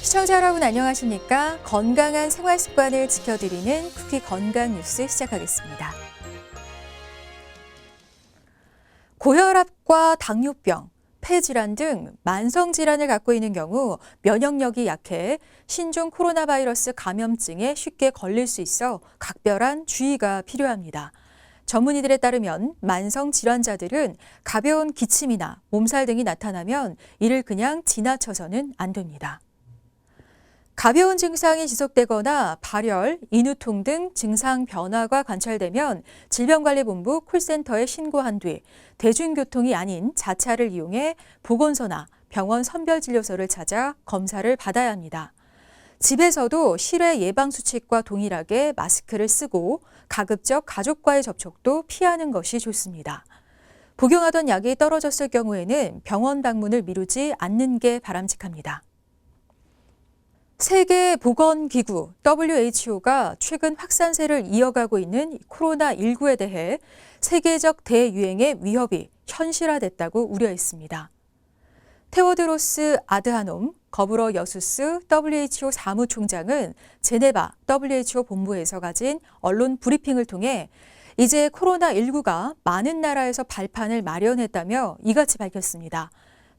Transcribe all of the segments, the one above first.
시청자 여러분 안녕하십니까? 건강한 생활 습관을 지켜드리는 쿠키 건강 뉴스 시작하겠습니다. 고혈압과 당뇨병, 폐질환 등 만성질환을 갖고 있는 경우 면역력이 약해 신종 코로나 바이러스 감염증에 쉽게 걸릴 수 있어 각별한 주의가 필요합니다. 전문의들에 따르면 만성 질환자들은 가벼운 기침이나 몸살 등이 나타나면 이를 그냥 지나쳐서는 안 됩니다. 가벼운 증상이 지속되거나 발열, 인후통 등 증상 변화가 관찰되면 질병관리본부 콜센터에 신고한 뒤 대중교통이 아닌 자차를 이용해 보건소나 병원 선별진료소를 찾아 검사를 받아야 합니다. 집에서도 실외 예방수칙과 동일하게 마스크를 쓰고 가급적 가족과의 접촉도 피하는 것이 좋습니다. 복용하던 약이 떨어졌을 경우에는 병원 방문을 미루지 않는 게 바람직합니다. 세계보건기구 WHO가 최근 확산세를 이어가고 있는 코로나19에 대해 세계적 대유행의 위협이 현실화됐다고 우려했습니다. 테오드로스 아드하놈 거브러여수스 WHO 사무총장은 제네바 WHO 본부에서 가진 언론 브리핑을 통해 이제 코로나19가 많은 나라에서 발판을 마련했다며 이같이 밝혔습니다.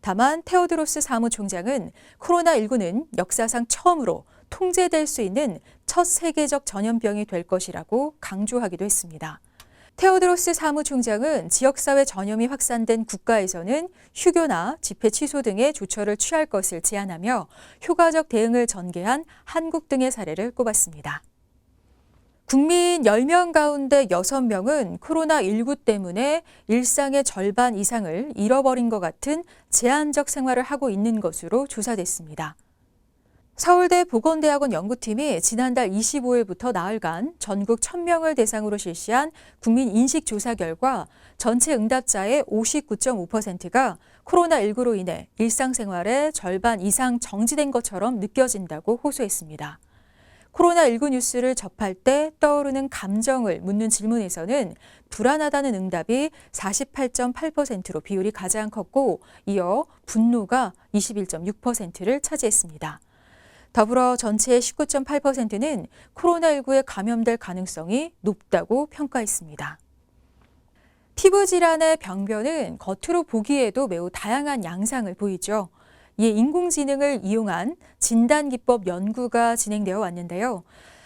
다만 테오드로스 사무총장은 코로나19는 역사상 처음으로 통제될 수 있는 첫 세계적 전염병이 될 것이라고 강조하기도 했습니다. 테오드로스 사무총장은 지역사회 전염이 확산된 국가에서는 휴교나 집회 취소 등의 조처를 취할 것을 제안하며 효과적 대응을 전개한 한국 등의 사례를 꼽았습니다. 국민 10명 가운데 6명은 코로나19 때문에 일상의 절반 이상을 잃어버린 것 같은 제한적 생활을 하고 있는 것으로 조사됐습니다. 서울대 보건대학원 연구팀이 지난달 25일부터 나흘간 전국 1000명을 대상으로 실시한 국민 인식조사 결과 전체 응답자의 59.5%가 코로나19로 인해 일상생활의 절반 이상 정지된 것처럼 느껴진다고 호소했습니다. 코로나19 뉴스를 접할 때 떠오르는 감정을 묻는 질문에서는 불안하다는 응답이 48.8%로 비율이 가장 컸고 이어 분노가 21.6%를 차지했습니다. 더불어 전체의 19.8%는 코로나19에 감염될 가능성이 높다고 평가했습니다. 피부 질환의 병변은 겉으로 보기에도 매우 다양한 양상을 보이죠. 이에 인공지능을 이용한 진단기법 연구가 진행되어 왔는데요.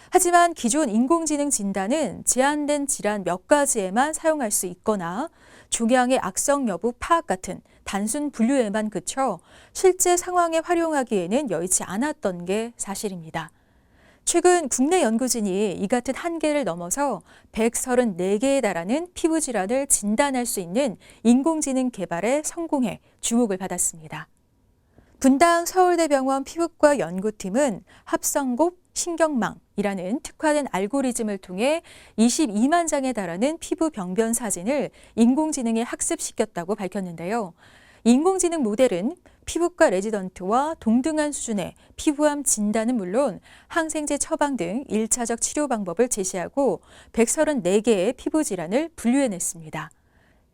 하지만 기존 인공지능 진단은 제한된 질환 몇 가지에만 사용할 수 있거나 종양의 악성 여부 파악 같은 단순 분류에만 그쳐 실제 상황에 활용하기에는 여의치 않았던 게 사실입니다. 최근 국내 연구진이 이 같은 한계를 넘어서 134개에 달하는 피부 질환을 진단할 수 있는 인공지능 개발에 성공해 주목을 받았습니다. 분당 서울대병원 피부과 연구팀은 합성곱 신경망이라는 특화된 알고리즘을 통해 22만 장에 달하는 피부 병변 사진을 인공지능에 학습시켰다고 밝혔는데요. 인공지능 모델은 피부과 레지던트와 동등한 수준의 피부암 진단은 물론 항생제 처방 등 1차적 치료 방법을 제시하고 134개의 피부 질환을 분류해냈습니다.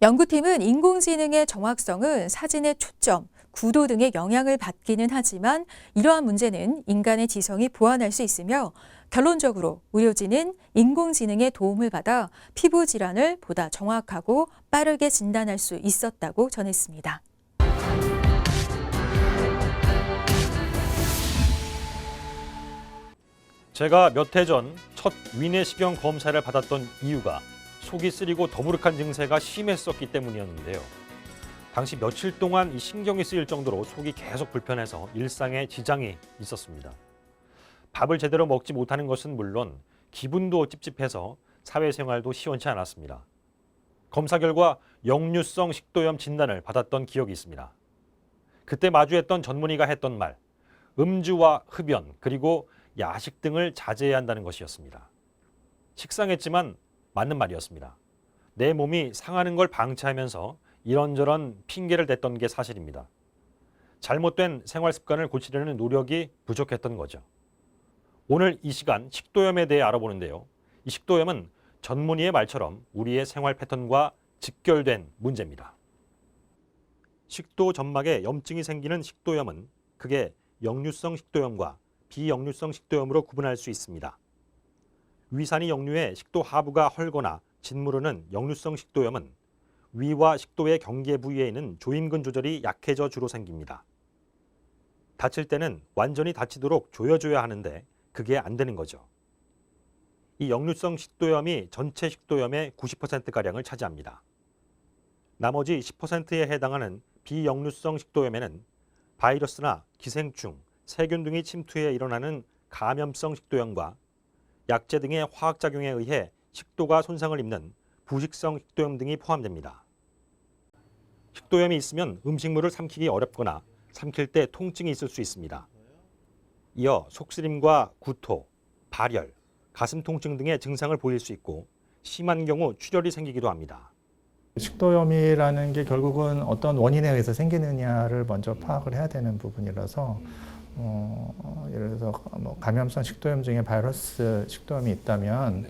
연구팀은 인공지능의 정확성은 사진의 초점, 구도 등의 영향을 받기는 하지만 이러한 문제는 인간의 지성이 보완할 수 있으며 결론적으로 의료진은 인공지능의 도움을 받아 피부 질환을 보다 정확하고 빠르게 진단할 수 있었다고 전했습니다. 제가 몇 해 전 첫 위내시경 검사를 받았던 이유가 속이 쓰리고 더부룩한 증세가 심했었기 때문이었는데요. 당시 며칠 동안 이 신경이 쓰일 정도로 속이 계속 불편해서 일상에 지장이 있었습니다. 밥을 제대로 먹지 못하는 것은 물론 기분도 찝찝해서 사회생활도 시원치 않았습니다. 검사 결과 역류성 식도염 진단을 받았던 기억이 있습니다. 그때 마주했던 전문의가 했던 말, 음주와 흡연 그리고 야식 등을 자제해야 한다는 것이었습니다. 식상했지만 맞는 말이었습니다. 내 몸이 상하는 걸 방치하면서 이런저런 핑계를 댔던 게 사실입니다. 잘못된 생활 습관을 고치려는 노력이 부족했던 거죠. 오늘 이 시간 식도염에 대해 알아보는데요. 이 식도염은 전문의의 말처럼 우리의 생활 패턴과 직결된 문제입니다. 식도 점막에 염증이 생기는 식도염은 그게 역류성 식도염과 비역류성 식도염으로 구분할 수 있습니다. 위산이 역류해 식도 하부가 헐거나 짓무르는 역류성 식도염은 위와 식도의 경계 부위에 있는 조임근 조절이 약해져 주로 생깁니다. 다칠 때는 완전히 다치도록 조여줘야 하는데 그게 안 되는 거죠. 이 역류성 식도염이 전체 식도염의 90%가량을 차지합니다. 나머지 10%에 해당하는 비역류성 식도염에는 바이러스나 기생충, 세균 등이 침투해 일어나는 감염성 식도염과 약제 등의 화학작용에 의해 식도가 손상을 입는 부식성 식도염 등이 포함됩니다. 식도염이 있으면 음식물을 삼키기 어렵거나 삼킬 때 통증이 있을 수 있습니다. 이어 속쓰림과 구토, 발열, 가슴 통증 등의 증상을 보일 수 있고 심한 경우 출혈이 생기기도 합니다. 식도염이라는 게 결국은 어떤 원인에 의해서 생기느냐를 먼저 파악을 해야 되는 부분이라서 예를 들어서 뭐 감염성 식도염 중에 바이러스 식도염이 있다면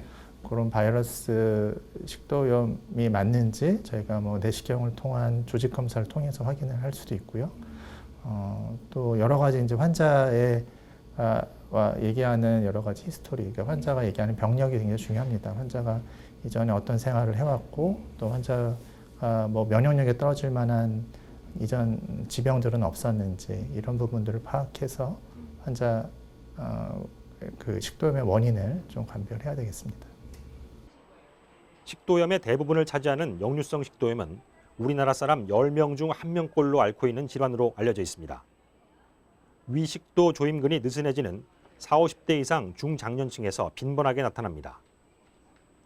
그런 바이러스 식도염이 맞는지 저희가 뭐 내시경을 통한 조직 검사를 통해서 확인을 할 수도 있고요. 또 여러 가지 이제 환자의 와 얘기하는 여러 가지 히스토리, 그러니까 환자가 얘기하는 병력이 굉장히 중요합니다. 환자가 이전에 어떤 생활을 해왔고 또 환자가 뭐 면역력이 떨어질 만한 이전 지병들은 없었는지 이런 부분들을 파악해서 환자 그 식도염의 원인을 좀 감별해야 되겠습니다. 식도염의 대부분을 차지하는 역류성 식도염은 우리나라 사람 10명 중 1명꼴로 앓고 있는 질환으로 알려져 있습니다. 위식도 조임근이 느슨해지는 40, 50대 이상 중장년층에서 빈번하게 나타납니다.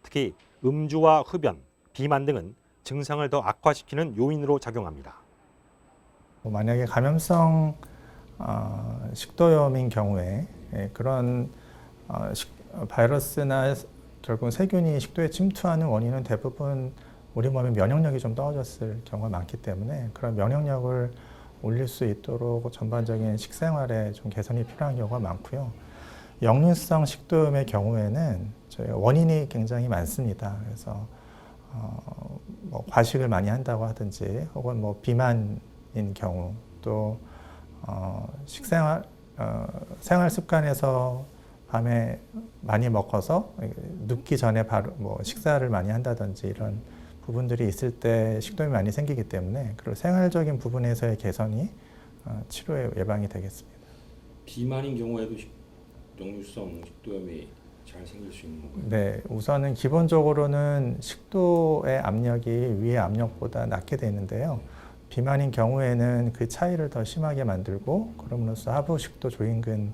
특히 음주와 흡연, 비만 등은 증상을 더 악화시키는 요인으로 작용합니다. 만약에 감염성 식도염인 경우에 그런 바이러스나 결국 세균이 식도에 침투하는 원인은 대부분 우리 몸의 면역력이 좀 떨어졌을 경우가 많기 때문에 그런 면역력을 올릴 수 있도록 전반적인 식생활에 좀 개선이 필요한 경우가 많고요. 역류성 식도염의 경우에는 저희가 원인이 굉장히 많습니다. 그래서 뭐 과식을 많이 한다고 하든지 혹은 뭐 비만인 경우 또 생활 습관에서 밤에 많이 먹어서 눕기 전에 바로 뭐 식사를 많이 한다든지 이런 부분들이 있을 때 식도염이 많이 생기기 때문에 그런 생활적인 부분에서의 개선이 치료의 예방이 되겠습니다. 비만인 경우에도 역류성 식도염이 잘 생길 수 있는 건가요? 네, 우선은 기본적으로는 식도의 압력이 위의 압력보다 낮게 되는데요. 비만인 경우에는 그 차이를 더 심하게 만들고 그럼으로써 하부 식도 조임근이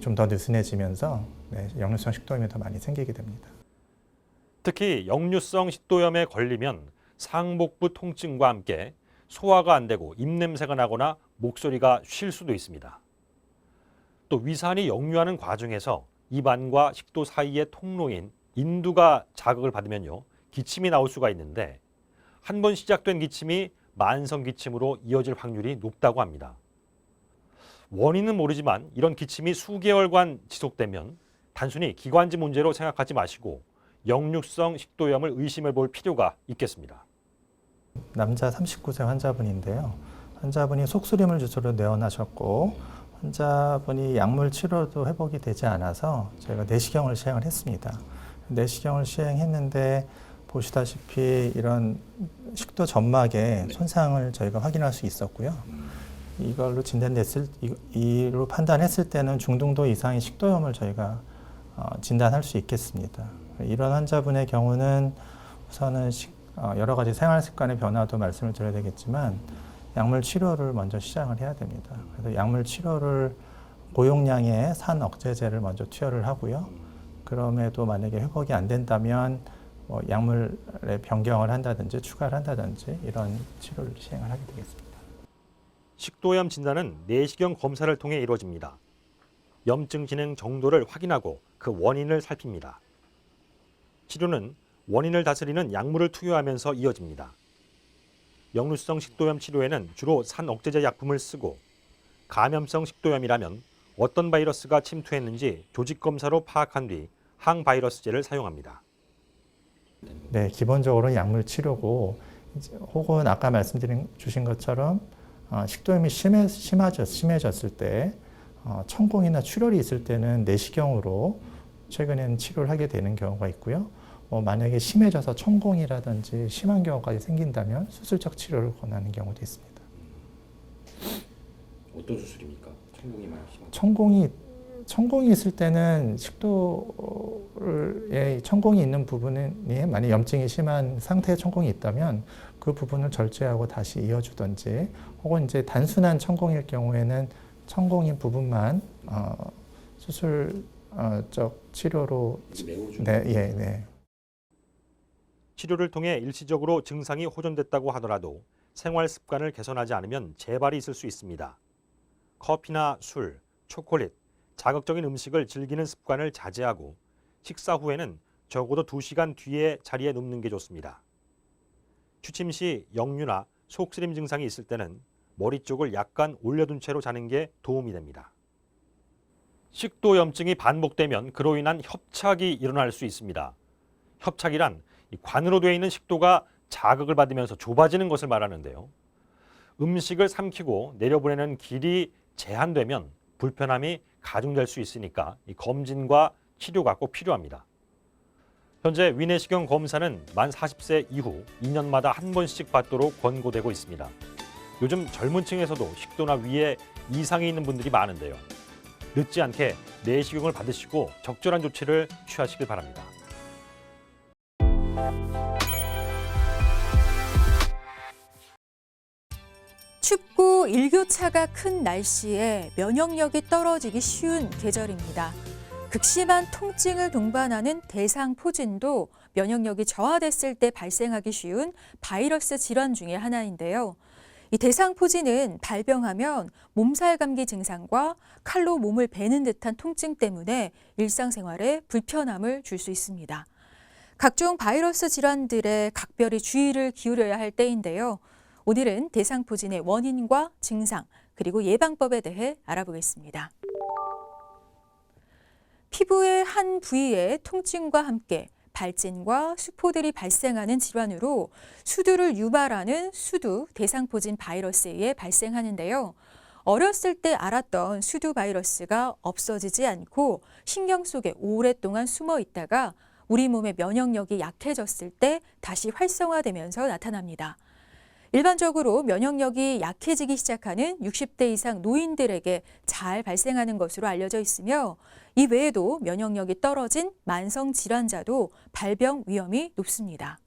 좀 더 느슨해지면서 역류성 식도염이 더 많이 생기게 됩니다. 특히 역류성 식도염에 걸리면 상복부 통증과 함께 소화가 안 되고 입냄새가 나거나 목소리가 쉴 수도 있습니다. 또 위산이 역류하는 과정에서 입안과 식도 사이의 통로인 인두가 자극을 받으면요, 기침이 나올 수가 있는데 한 번 시작된 기침이 만성 기침으로 이어질 확률이 높다고 합니다. 원인은 모르지만 이런 기침이 수개월간 지속되면 단순히 기관지 문제로 생각하지 마시고 역류성 식도염을 의심해 볼 필요가 있겠습니다. 남자 39세 환자분인데요. 환자분이 속쓰림을 주소로 내원하셨고 환자분이 약물 치료도 회복이 되지 않아서 저희가 내시경을 시행을 했습니다. 내시경을 시행했는데 보시다시피 이런 식도 점막에 손상을 저희가 확인할 수 있었고요. 이걸로 이로 판단했을 때는 중등도 이상의 식도염을 저희가 진단할 수 있겠습니다. 이런 환자분의 경우는 우선은 여러 가지 생활 습관의 변화도 말씀을 드려야 되겠지만 약물 치료를 먼저 시작을 해야 됩니다. 그래서 약물 치료를 고용량의 산 억제제를 먼저 투여를 하고요. 그럼에도 만약에 회복이 안 된다면 뭐 약물의 변경을 한다든지 추가를 한다든지 이런 치료를 시행을 하게 되겠습니다. 식도염 진단은 내시경 검사를 통해 이루어집니다. 염증 진행 정도를 확인하고 그 원인을 살핍니다. 치료는 원인을 다스리는 약물을 투여하면서 이어집니다. 역류성 식도염 치료에는 주로 산 억제제 약품을 쓰고 감염성 식도염이라면 어떤 바이러스가 침투했는지 조직 검사로 파악한 뒤 항바이러스제를 사용합니다. 네, 기본적으로 약물 치료고 혹은 아까 말씀드린 주신 것처럼 식도염이 심해졌을 때 천공이나 출혈이 있을 때는 내시경으로 최근에는 치료를 하게 되는 경우가 있고요. 만약에 심해져서 천공이라든지 심한 경우까지 생긴다면 수술적 치료를 권하는 경우도 있습니다. 어떤 수술입니까? 천공이 많이 심한. 천공이 있을 때는 식도에 천공이 있는 부분에 만약 염증이 심한 상태의 천공이 있다면 그 부분을 절제하고 다시 이어주든지, 혹은 이제 단순한 천공일 경우에는 천공인 부분만 수술적 치료로 네. 치료를 통해 일시적으로 증상이 호전됐다고 하더라도 생활 습관을 개선하지 않으면 재발이 있을 수 있습니다. 커피나 술, 초콜릿, 자극적인 음식을 즐기는 습관을 자제하고 식사 후에는 적어도 2시간 뒤에 자리에 눕는 게 좋습니다. 취침 시 역류나 속쓰림 증상이 있을 때는 머리 쪽을 약간 올려둔 채로 자는 게 도움이 됩니다. 식도염증이 반복되면 그로 인한 협착이 일어날 수 있습니다. 협착이란 관으로 되어 있는 식도가 자극을 받으면서 좁아지는 것을 말하는데요. 음식을 삼키고 내려보내는 길이 제한되면 불편함이 가중될 수 있으니까 검진과 치료가 꼭 필요합니다. 현재 위내시경 검사는 만 40세 이후 2년마다 한 번씩 받도록 권고되고 있습니다. 요즘 젊은 층에서도 식도나 위에 이상이 있는 분들이 많은데요. 늦지 않게 내시경을 받으시고 적절한 조치를 취하시길 바랍니다. 춥고 일교차가 큰 날씨에 면역력이 떨어지기 쉬운 계절입니다. 극심한 통증을 동반하는 대상포진도 면역력이 저하됐을 때 발생하기 쉬운 바이러스 질환 중에 하나인데요. 이 대상포진은 발병하면 몸살 감기 증상과 칼로 몸을 베는 듯한 통증 때문에 일상생활에 불편함을 줄 수 있습니다. 각종 바이러스 질환들에 각별히 주의를 기울여야 할 때인데요. 오늘은 대상포진의 원인과 증상, 그리고 예방법에 대해 알아보겠습니다. 피부의 한 부위에 통증과 함께 발진과 수포들이 발생하는 질환으로 수두를 유발하는 수두 대상포진 바이러스에 의해 발생하는데요. 어렸을 때 알았던 수두 바이러스가 없어지지 않고 신경 속에 오랫동안 숨어 있다가 우리 몸의 면역력이 약해졌을 때 다시 활성화되면서 나타납니다. 일반적으로 면역력이 약해지기 시작하는 60대 이상 노인들에게 잘 발생하는 것으로 알려져 있으며, 이 외에도 면역력이 떨어진 만성 질환자도 발병 위험이 높습니다.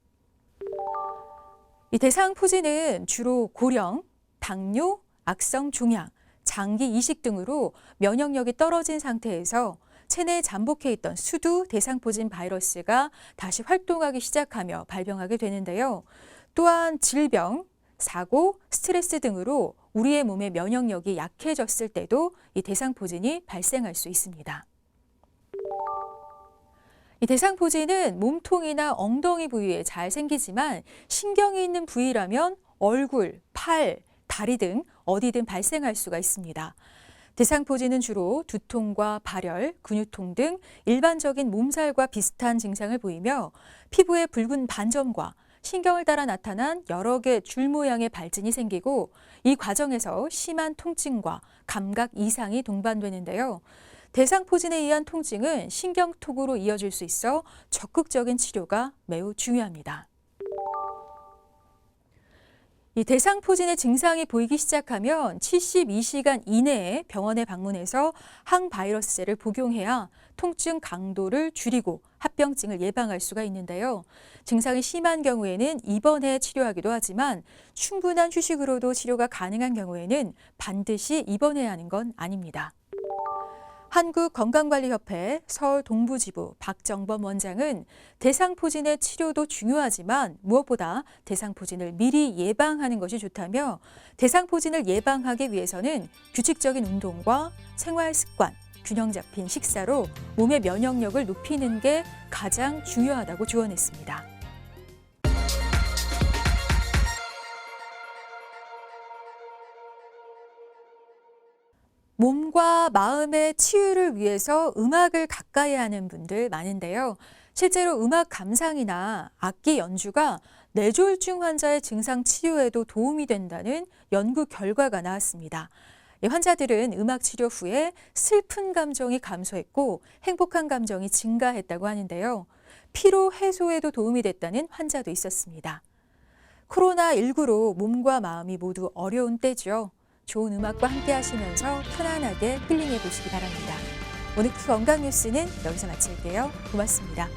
이 대상포진은 주로 고령, 당뇨, 악성 종양, 장기 이식 등으로 면역력이 떨어진 상태에서 체내에 잠복해 있던 수두 대상포진 바이러스가 다시 활동하기 시작하며 발병하게 되는데요. 또한 질병, 사고, 스트레스 등으로 우리의 몸의 면역력이 약해졌을 때도 이 대상포진이 발생할 수 있습니다. 이 대상포진은 몸통이나 엉덩이 부위에 잘 생기지만 신경이 있는 부위라면 얼굴, 팔, 다리 등 어디든 발생할 수가 있습니다. 대상포진은 주로 두통과 발열, 근육통 등 일반적인 몸살과 비슷한 증상을 보이며 피부에 붉은 반점과 신경을 따라 나타난 여러 개 줄 모양의 발진이 생기고 이 과정에서 심한 통증과 감각 이상이 동반되는데요. 대상포진에 의한 통증은 신경톡으로 이어질 수 있어 적극적인 치료가 매우 중요합니다. 이 대상포진의 증상이 보이기 시작하면 72시간 이내에 병원에 방문해서 항바이러스제를 복용해야 통증 강도를 줄이고 합병증을 예방할 수가 있는데요. 증상이 심한 경우에는 입원해 치료하기도 하지만 충분한 휴식으로도 치료가 가능한 경우에는 반드시 입원해야 하는 건 아닙니다. 한국건강관리협회 서울 동부지부 박정범 원장은 대상포진의 치료도 중요하지만 무엇보다 대상포진을 미리 예방하는 것이 좋다며, 대상포진을 예방하기 위해서는 규칙적인 운동과 생활 습관, 균형 잡힌 식사로 몸의 면역력을 높이는 게 가장 중요하다고 조언했습니다. 몸과 마음의 치유를 위해서 음악을 가까이 하는 분들 많은데요. 실제로 음악 감상이나 악기 연주가 뇌졸중 환자의 증상 치유에도 도움이 된다는 연구 결과가 나왔습니다. 환자들은 음악 치료 후에 슬픈 감정이 감소했고 행복한 감정이 증가했다고 하는데요. 피로 해소에도 도움이 됐다는 환자도 있었습니다. 코로나19로 몸과 마음이 모두 어려운 때죠. 좋은 음악과 함께 하시면서 편안하게 힐링해 보시기 바랍니다. 오늘 건강 뉴스는 여기서 마칠게요. 고맙습니다.